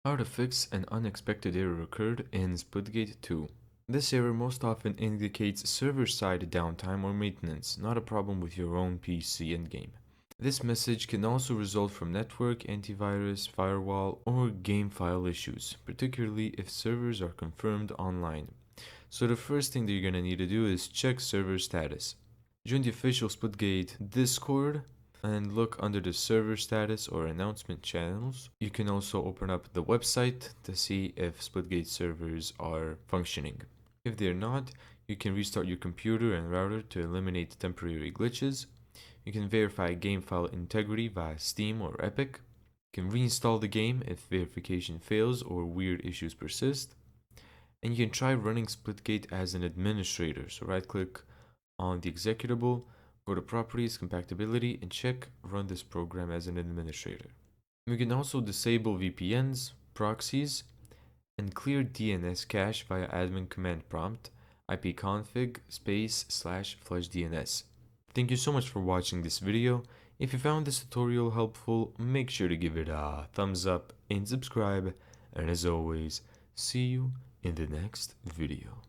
How to fix an unexpected error occurred in Splitgate 2. This error most often indicates server-side downtime or maintenance, not a problem with your own PC and game. This message can also result from network, antivirus, firewall, or game file issues, particularly if servers are confirmed online. So the first thing that you're going to need to do is check server status. Join the official Splitgate Discord and look under the server status or announcement channels. You can also open up the website to see if Splitgate servers are functioning. If they're not, you can restart your computer and router to eliminate temporary glitches. You can verify game file integrity via Steam or Epic. You can reinstall the game if verification fails or weird issues persist. And you can try running Splitgate as an administrator. So right click on the executable, go to Properties, Compatibility, and check Run this program as an administrator. We can also disable VPNs, proxies, and clear DNS cache via admin command prompt ipconfig /flush DNS. Thank you so much for watching this video. If you found this tutorial helpful, make sure to give it a thumbs up and subscribe. And as always, see you in the next video.